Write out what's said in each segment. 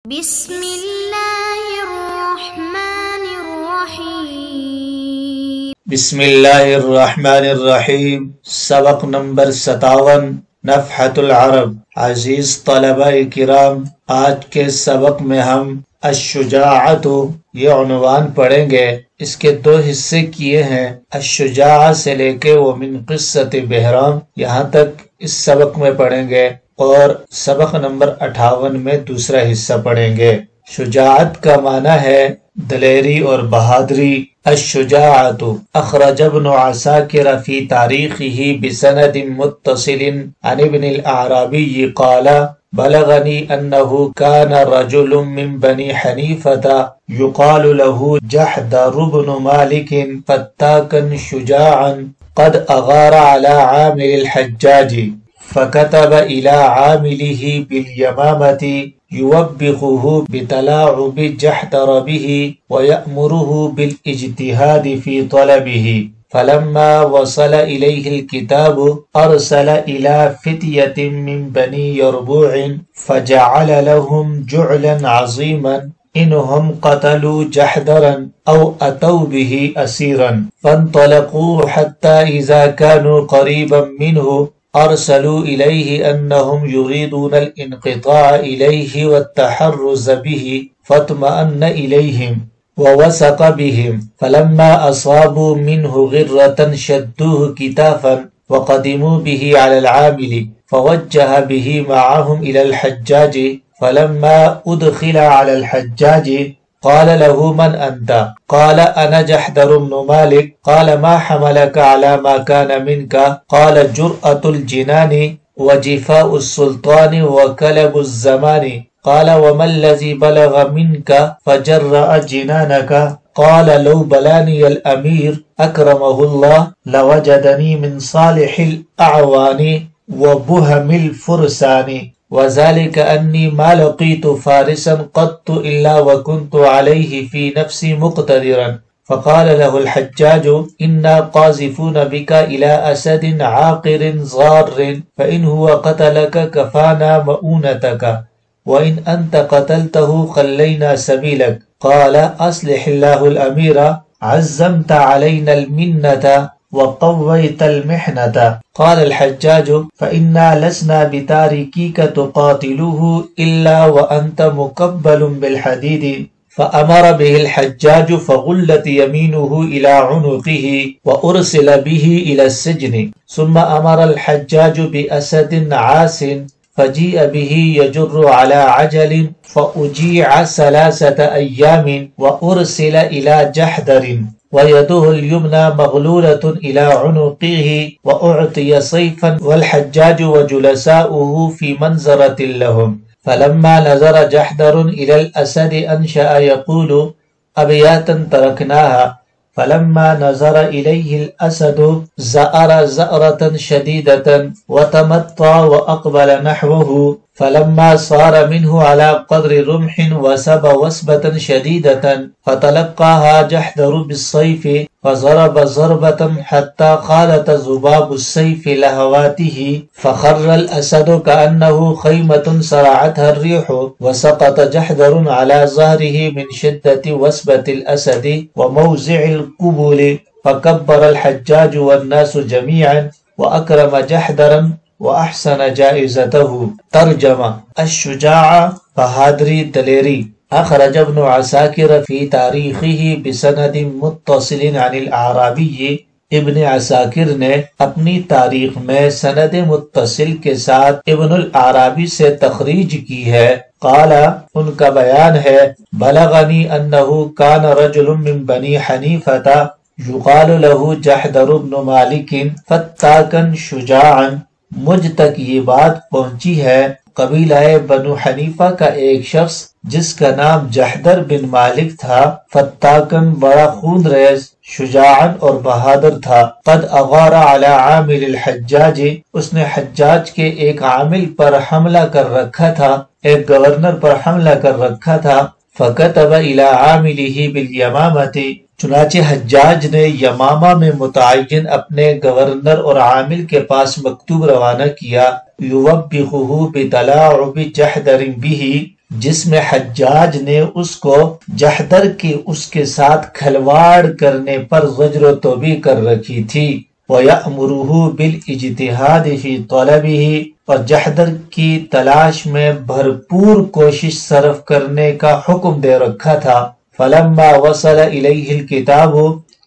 بسم اللہ الرحمن الرحیم بسم اللہ الرحمن الرحیم۔ سبق نمبر 57 نفحۃ العرب۔ عزیز طلبہ کرام، آج کے سبق میں ہم الشجاعۃ یہ عنوان پڑھیں گے۔ اس کے دو حصے کیے ہیں، الشجاعہ سے لے کے ومن قصۃ بہرام یہاں تک اس سبق میں پڑھیں گے، اور سبق نمبر 58 میں دوسرا حصہ پڑھیں گے۔ شجاعت کا معنی ہے دلیری اور بہادری۔ الشجاعۃ اخرج ابن عساکر فی تاریخہ بسند متصل عن ابن الاعرابی قال بلغنی انہ کان رجل من بنی حنیفۃ یقال له جحدر بن مالک فتاکا شجاعا قد اغار على عامل الحجاج فكتب إلى عامله باليمامة يوبخه بتلاعب جحدر به ويأمره بالاجتهاد في طلبه، فلما وصل إليه الكتاب أرسل إلى فتية من بني يربوع فجعل لهم جعلا عظيما إنهم قتلوا جحدرا أو أتوا به أسيرا، فانطلقوا حتى إذا كانوا قريبا منه أرسلوا إليه أنهم يريدون الانقطاع إليه والتحرز به فاطمأن إليهم ووثق بهم، فلما أصابوا منه غرة شدوه كتافا وقدموا به على العامل فوجه به معهم إلى الحجاج، فلما أدخل على الحجاج قال له من أنت؟ قال أنا جحدر بن مالك. قال ما حملك على ما كان منك؟ قال جرأة الجنان وجفاء السلطان وكلب الزمان. قال وما الذي بلغ منك فجرأ جنانك؟ قال لو بلاني الأمير أكرمه الله لوجدني من صالح الأعوان وبهم الفرسان، وذلك أني ما لقيت فارسا قط إلا وكنت عليه في نفسي مقتدرا. فقال له الحجاج إنا قاذفون بك إلى أسد عاقر ضار، فإن هو قتلك كفانا مؤونتك، وإن أنت قتلته خلينا سبيلك. قال أصلح الله الأمير، عزمت علينا المنة وقويت المحنة. قال الحجاج فإنا لسنا بتاركيك تقاتلوه إلا وأنت مقبل بالحديد. فأمر به الحجاج فغلت يمينه إلى عنقه وأرسل به إلى السجن. ثم أمر الحجاج بأسد عاس فجيء به يجر على عجل فأجيع 3 أيام وأرسل إلى جحدر ويده اليمنى مغلولة إلى عنقه وأعطي سيفا والحجاج وجلساؤه في منزرة لهم. فلما نظر جحدر إلى الأسد أنشأ يقول أبياتا تركناها، فلما نظر إليه الأسد زأر زأرة شديدة وتمطى وأقبل نحوه، فلما صار منه على قدر رمح وسب وسبة شديدة فتلقاها جحدر بالسيف فضرب ضربة حتى خالت ذباب السيف لهواته، فخر الأسد كأنه خيمة صرعتها الريح، وسقط جحدر على ظهره من شدة وسبة الأسد وموزع القبول، فكبر الحجاج والناس جميعا وأكرم جحدرا وأحسن جائزته. ترجمہ: الشجاعہ بہادری، دلیری۔ اخرج ابن عساکر فی تاریخہ بسند متصل عن الاعرابی، ابن عساکر نے اپنی تاریخ میں سند متصل کے ساتھ ابن الاعرابی سے تخریج کی ہے۔ قال ان کا بیان ہے بلغنی انہ کان رجل من بنی حنیفۃ یقال له جحدر بن مالک فتاکا شجاعا، مجھ تک یہ بات پہنچی ہے قبیلہ بنو حنیفہ کا ایک شخص جس کا نام جحدر بن مالک تھا، فتاکن بڑا خون ریز، شجاعن اور بہادر تھا، قد اغار علی عامل الحجاج، اس نے حجاج کے ایک عامل پر حملہ کر رکھا تھا، ایک گورنر پر حملہ کر رکھا تھا، فکتب الی عاملہ بالیمامۃ، چنانچہ حجاج نے یمامہ میں متعین اپنے گورنر اور عامل کے پاس مکتوب روانہ کیا، یوبخہ بتلاعب جحدر بہ، جس میں حجاج نے اس کو جحدر کی اس کے ساتھ کھلواڑ کرنے پر زجر و توبیخ کر رکھی تھی۔ وَيَأْمُرُهُ بِالْإِجْتِهَادِ فِي طَلَبِهِ، اور جحدر کی تلاش میں بھرپور کوشش صرف کرنے کا حکم دے رکھا تھا۔ فَلَمَّا وَصَلَ إِلَيْهِ الْكِتَابُ،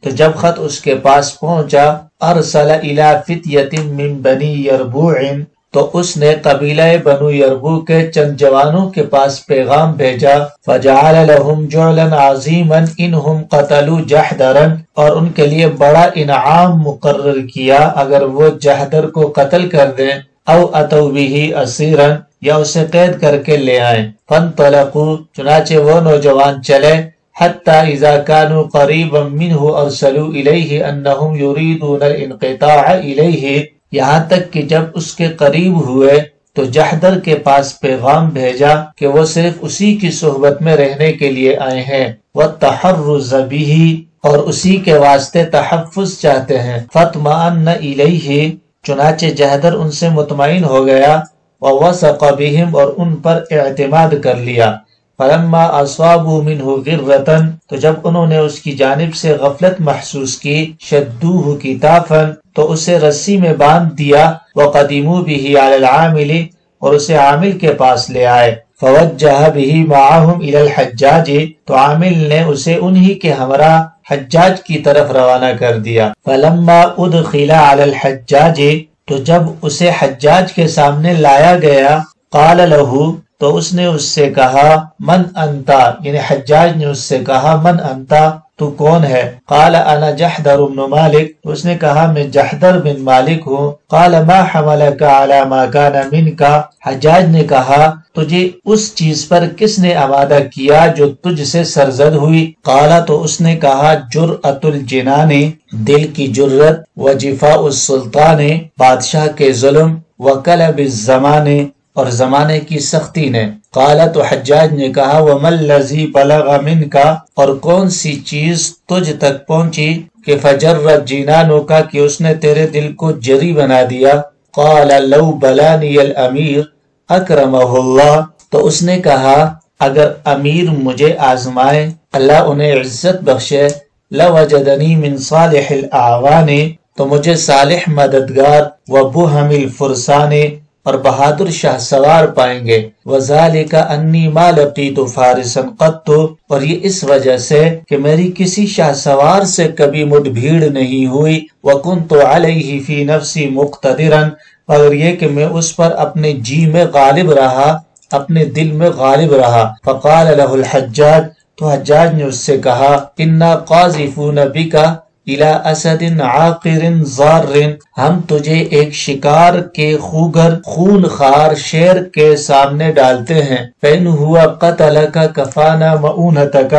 تو جب خط اس کے پاس پہنچا، أَرْسَلَ إِلَى فِتْيَةٍ مِّن بَنِي يَرْبُوعٍ، تو اس نے قبیلہ بنو یربوع کے چند جوانوں کے پاس پیغام بھیجا۔ فَجَعَلَ لَهُمْ جُعْلًا عَظِيمًا إِنْهُمْ قَتَلُوا جَحْدَرًا، اور ان کے لیے بڑا انعام مقرر کیا اگر وہ جحدر کو قتل کر دیں، او اتوا به اسیرا، یا اسے قید کر کے لے آئیں۔ فانطلقوا، چنانچہ وہ نوجوان چلے، حتی اذا كانوا قریبا منه ارسلوا الیہ انہم یریدون الانقطاع الیہ، یہاں تک کہ جب اس کے قریب ہوئے تو جحدر کے پاس پیغام بھیجا کہ وہ صرف اسی کی صحبت میں رہنے کے لیے آئے ہیں، والتحرز به، اور اسی کے واسطے تحفظ چاہتے ہیں۔ فاطمأن الیہ، چنانچہ جحدر ان سے مطمئن ہو گیا، ووثق بهم، اور ان پر اعتماد کر لیا۔ فلما اصابوا منه غرة، تو جب انہوں نے اس کی جانب سے غفلت محسوس کی، شدوه کتافا، تو اسے رسی میں باندھ دیا، وقدموا به على العامل، اور اسے عامل کے پاس لے آئے۔ فوجہ به معهم الى الحجاج، تو عامل نے اسے انہی کے ہمراہ حجاج کی طرف روانہ کر دیا۔ فلما ادخل على الحجاج، تو جب اسے حجاج کے سامنے لایا گیا، قال له، تو اس نے اس سے کہا، من انتا، یعنی حجاج نے اس سے کہا، من انتا، تو کون ہے؟ قال انا جحدر بن مالک، تو اس نے کہا میں جحدر بن مالک ہوں۔ قال ما حملك على ما كان منك، حجاج نے کہا تجھے اس چیز پر کس نے آمادہ کیا جو تجھ سے سرزد ہوئی؟ قال، تو اس نے کہا، جرأت الجنان، دل کی جرت، وجفاء السلطان، بادشاہ کے ظلم، وقلب الزمان، اور زمانے کی سختی نے۔ قال، تو حجاج نے کہا، وَمَا الَّذِي بَلَغَ مِنْكَ، اور کون سی چیز تجھ تک پہنچی کہ فجرت جنانک، کہ اس نے تیرے دل کو جری بنا دیا۔ قال لو بلانی الامیر اکرمہ اللہ، تو اس نے کہا اگر امیر مجھے آزمائے، اللہ انہیں عزت بخشے، لوجدنی من صالح الاعوان، تو مجھے صالح مددگار، وبہم الفرسان، اور بہادر شاہ سوار پائیں گے، وذالک انی ما لقیت فارسا قط، اور یہ اس وجہ سے کہ میری کسی شاہ سوار سے کبھی مڈ بھیڑ نہیں ہوئی، وکنت علیہ فی نفسی مقتدرا، مگر یہ کہ میں اس پر اپنے جی میں غالب رہا، اپنے دل میں غالب رہا۔ فقال له الحجاج، تو حجاج نے اس سے کہا، انا قاذفون بک الى اسد عاقر ضار، ہم تجھے ایک شکار کے خوگر خون خار شیر کے سامنے ڈالتے ہیں، فإن هو قتلک کفانا مؤونتک،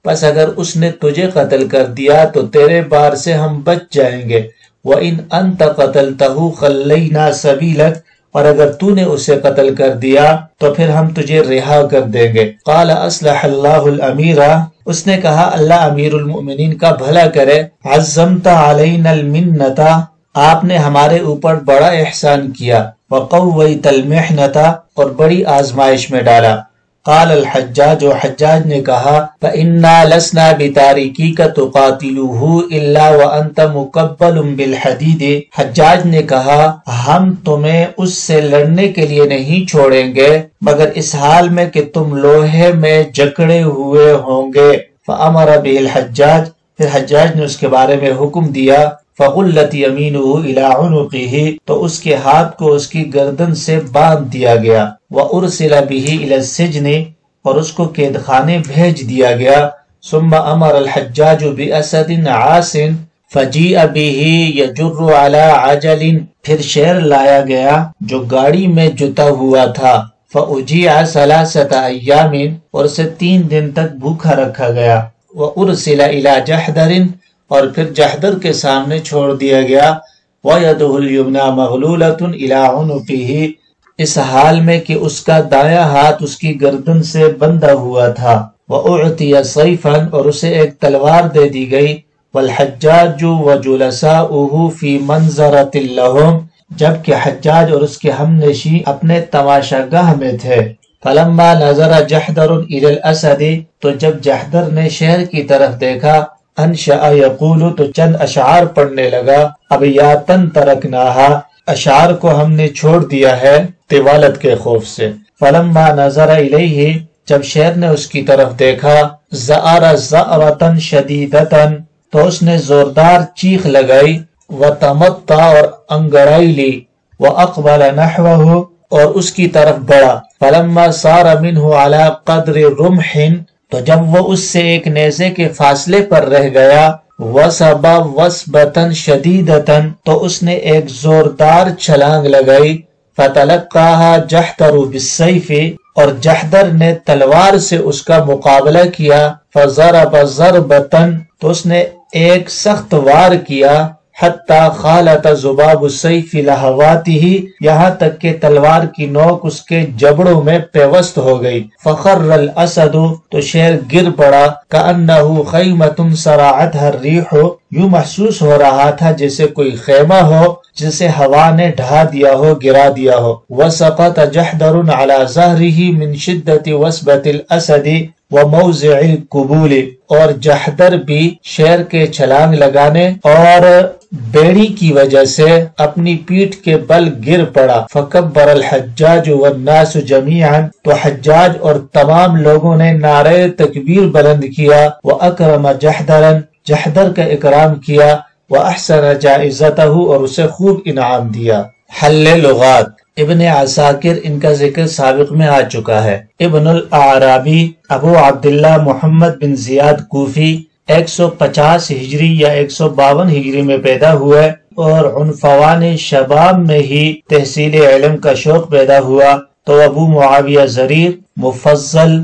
پس اگر اس نے تجھے قتل کر دیا تو تیرے بار سے ہم بچ جائیں گے، وإن انت قتلته خلینا سبیلک، اور اگر تو نے اسے قتل کر دیا تو پھر ہم تجھے رہا کر دیں گے۔ قال اصلح اللہ الامیر، اس نے کہا اللہ امیر المؤمنین کا بھلا کرے، عزمت علینا المنت، آپ نے ہمارے اوپر بڑا احسان کیا، وقویت المحنت، اور بڑی آزمائش میں ڈالا۔ قال الحجاج، حجاج نے کہا، فإنا لسنا بتارکیک تقاتلوه الا وانت مقبل بالحدید، حجاج نے کہا ہم تمہیں اس سے لڑنے کے لیے نہیں چھوڑیں گے مگر اس حال میں کہ تم لوہے میں جکڑے ہوئے ہوں گے۔ فامر به الحجاج، پھر حجاج نے اس کے بارے میں حکم دیا، فغلت یمینہ الی عنقہ، تو اس کے ہاتھ کو اس کی گردن سے باندھ دیا گیا، وارسل به الی السجن، اور اس کو قید خانے بھیج دیا گیا۔ ثم امر الحجاج باسد عاص فجیء به یجر علی عجل، پھر شیر لایا گیا جو گاڑی میں جتا ہوا تھا، فاجیع ثلاثۃ ایام، اور اسے 3 دن تک بھوکا رکھا گیا، وارسل الی جحدر، اور پھر جحدر کے سامنے چھوڑ دیا گیا، وَيَدُهُ الْيُمْنَى مَغْلُولَةٌ إِلَىٰ عُنُقِهِ، اس حال میں کہ اس کا دایاں ہاتھ اس کی گردن سے بندھا ہوا تھا، وَأُعْتِيَ سَيْفًا، اور اسے ایک تلوار دے دی گئی، وَالْحَجَّاجُ وَجُلَسَاؤُهُ فِي مَنْظَرَةٍ لَهُمْ، جبکہ حجاج اور اس کے ہم نشین اپنے تماشا گاہ میں تھے۔ فلما نظر جحدر الى الاسد، تو جب جحدر نے شیر کی طرف دیکھا، انشأ یقول، تو چند اشعار پڑھنے لگا، ابیاتن ترکناہا، اشعار کو ہم نے چھوڑ دیا ہے طوالت کے خوف سے۔ فلما نظر الیہ، جب شیر نے اس کی طرف دیکھا، زعر زعرتن شدیدتن، تو اس نے زوردار چیخ لگائی، وتمطا، اور انگڑائی لی، واقبل نحوہ، اور اس کی طرف بڑھا، فلما صار منہ علی قدر رمح، تو جب وہ اس سے ایک نیزے کے فاصلے پر رہ گیا، وثب وثبتن شدیدتن، تو اس نے ایک زوردار چھلانگ لگائی، فتلقاها جحدر بالسیف، اور جحدر نے تلوار سے اس کا مقابلہ کیا، فضرب ضربتن، تو اس نے ایک سخت وار کیا، حتی خالط ذباب السیف لہواتہ، یہاں تک کہ تلوار کی نوک اس کے جبڑوں میں پیوست ہو گئی، فخر الاسد، تو شیر گر پڑا، کأنہ خیمۃ صرعتها الریح، یوں محسوس ہو رہا تھا جیسے کوئی خیمہ ہو جسے ہوا نے ڈھا دیا ہو، گرا دیا ہو۔ وسقط جحدر علی ظہرہ من شدۃ وثبۃ الاسد وموضع القبول، اور جحدر بھی شیر کے چھلانگ لگانے اور بیڑی کی وجہ سے اپنی پیٹھ کے بل گر پڑا، فکبر الحجاج والناس جمیعا، تو حجاج اور تمام لوگوں نے نعرہ تکبیر بلند کیا، واکرم جحدرا، جحدر کا اکرام کیا، واحسن جائزتہ، اور اسے خوب انعام دیا۔ حل لغات، ابن عساکر، ان کا ذکر سابق میں آ چکا ہے۔ ابن الاعرابی ابو عبداللہ محمد بن زیاد کوفی 150 ہجری یا 152 ہجری میں پیدا ہوئے، اور عنفوان شباب میں ہی تحصیل علم کا شوق پیدا ہوا، تو ابو معاویہ زریر، مفضل،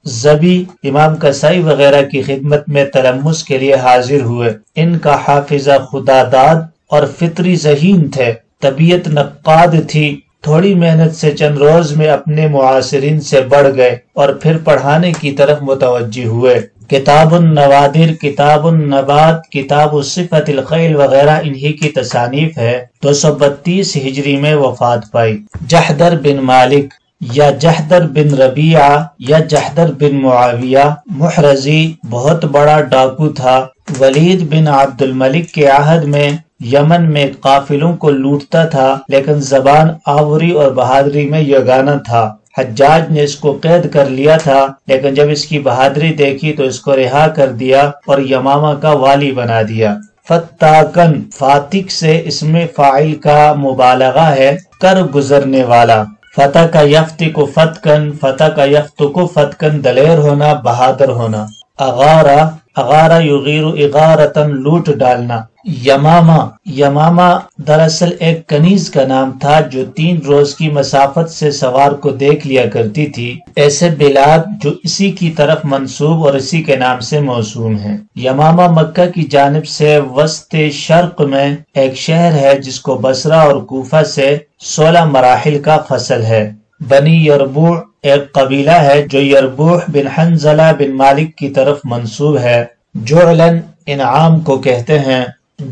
زبی، امام قصائی وغیرہ کی خدمت میں تلمس کے لیے حاضر ہوئے۔ ان کا حافظہ خداداد اور فطری ذہین تھے، طبیعت نقاد تھی، تھوڑی محنت سے چند روز میں اپنے معاصرین سے بڑھ گئے اور پھر پڑھانے کی طرف متوجہ ہوئے۔ کتاب النوادر، کتاب النبات، کتاب صفت الخیل وغیرہ انہی کی تصانیف ہے۔ 232 ہجری میں وفات پائی۔ جحدر بن مالک یا جحدر بن ربیعہ یا جحدر بن معاویہ محرزی بہت بڑا ڈاکو تھا۔ ولید بن عبد الملک کے عہد میں یمن میں قافلوں کو لوٹتا تھا، لیکن زبان آوری اور بہادری میں یگانہ تھا۔ حجاج نے اس کو قید کر لیا تھا، لیکن جب اس کی بہادری دیکھی تو اس کو رہا کر دیا اور یمامہ کا والی بنا دیا۔ فتاکن، فاتق سے اس میں فاعل کا مبالغہ ہے، کر گزرنے والا۔ فتح کا یفتق فتکن، فتح کا یفتق فتکن، دلیر ہونا، بہادر ہونا۔ اغارہ، اغارہ یغیر اغارتن، لوٹ ڈالنا۔ یمامہ، یمامہ دراصل ایک کنیز کا نام تھا جو 3 روز کی مسافت سے سوار کو دیکھ لیا کرتی تھی۔ ایسے بلاد جو اسی کی طرف منسوب اور اسی کے نام سے موسوم ہیں۔ یمامہ مکہ کی جانب سے وسط شرق میں ایک شہر ہے جس کو بصرہ اور کوفہ سے 16 مراحل کا فصل ہے۔ بنی یربوع ایک قبیلہ ہے جو یربوع بن حنظلہ بن مالک کی طرف منسوب ہے۔ جعلن، انعام کو کہتے ہیں۔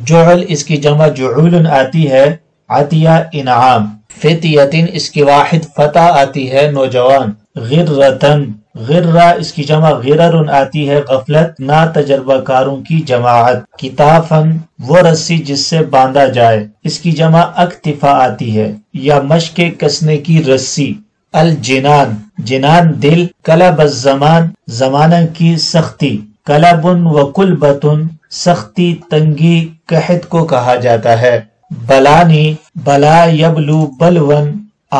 جعل اس کی جمع جعول آتی ہے، عطیہ انعام۔ فتیتن اس کی واحد فتح آتی ہے، نوجوان۔ غرتن، غرہ اس کی جمع غرر آتی ہے، غفلت، نا تجربہ کاروں کی جماعت۔ کتافن، وہ رسی جس سے باندھا جائے، اس کی جمع اکتفا آتی ہے، یا مشق کسنے کی رسی۔ الجنان، جنان دل۔ کلب الزمان، زمانہ کی سختی۔ کلبن و کلبتن، سختی، تنگی، قحط کو کہا جاتا ہے۔ بلانی، بلا یبلو بلون،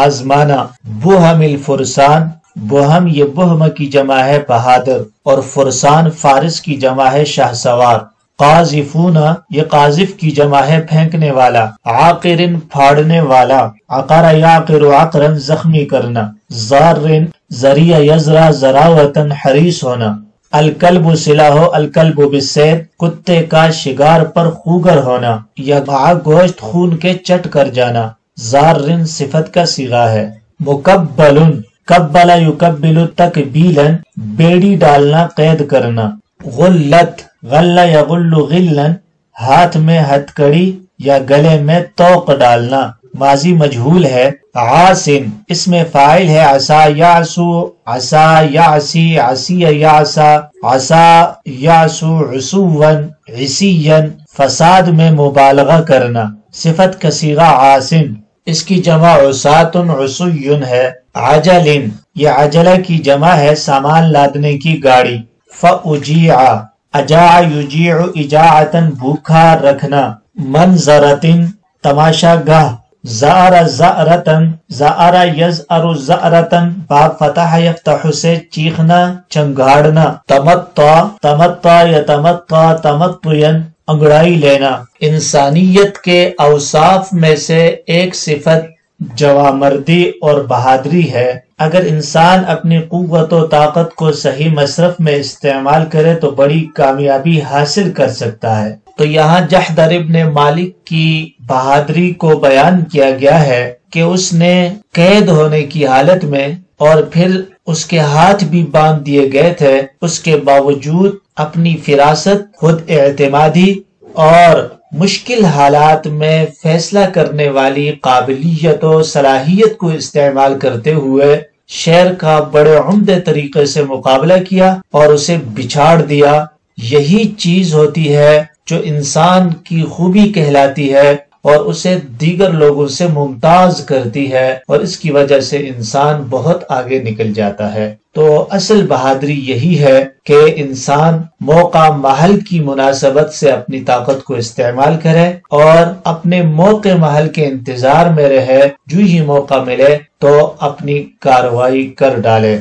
آزمانا۔ بہم الفرسان، بہم یہ بہم کی جمع ہے بہادر، اور فرسان فارس کی جمع ہے شاہ سوار۔ قاذفون، یہ قاذف کی جمع ہے پھینکنے والا۔ عاقرن، پھاڑنے والا۔ عقر یعقر عقرن، زخمی کرنا۔ زارن، ذریعہ یزرا زراوتن، حریص ہونا۔ الکلب سلاح، الکلب بالصید، کتے کا شکار پر خوگر ہونا یا مع گوشت خون کے چٹ کر جانا۔ زارن صفت کا صیغہ ہے۔ مکبلن، کبل یکبل تکبیلا، بیڑی ڈالنا، قید کرنا۔ غلت، غل یغل غلن، ہاتھ میں ہتھ کڑی یا گلے میں توق ڈالنا۔ ماضی مجہول ہے. عاصن اس میں فاعل ہے عسا یعسو، عسا یعسی، عسی یعسا، عسا یعسو عسوا، عسیا فساد میں مبالغہ کرنا. صفت کا صیغہ عاصن، اس کی جمع عسات عصی ہے. عجل یہ عجلہ کی جمع ہے سامان لادنے کی گاڑی. فاجیع اجاع یجیع اجاعتا بھوکا رکھنا. منظرۃ تماشا گاہ. زار زارتا زار یزعر زعرتا باب فتح یفتح سے چیخنا چنگاڑنا. تمطع تمطع یتمطع تمطیا انگڑائی لینا. انسانیت کے اوصاف میں سے ایک صفت جوامردی اور بہادری ہے. اگر انسان اپنی قوت و طاقت کو صحیح مصرف میں استعمال کرے تو بڑی کامیابی حاصل کر سکتا ہے. تو یہاں جحدر ابن مالک کی بہادری کو بیان کیا گیا ہے کہ اس نے قید ہونے کی حالت میں اور پھر اس کے ہاتھ بھی باندھ دیے گئے تھے، اس کے باوجود اپنی فراست، خود اعتمادی اور مشکل حالات میں فیصلہ کرنے والی قابلیت و صلاحیت کو استعمال کرتے ہوئے شیر کا بڑے عمدہ طریقے سے مقابلہ کیا اور اسے بچھاڑ دیا. یہی چیز ہوتی ہے جو انسان کی خوبی کہلاتی ہے اور اسے دیگر لوگوں سے ممتاز کرتی ہے، اور اس کی وجہ سے انسان بہت آگے نکل جاتا ہے. تو اصل بہادری یہی ہے کہ انسان موقع محل کی مناسبت سے اپنی طاقت کو استعمال کرے اور اپنے موقع محل کے انتظار میں رہے، جو ہی موقع ملے تو اپنی کارروائی کر ڈالے.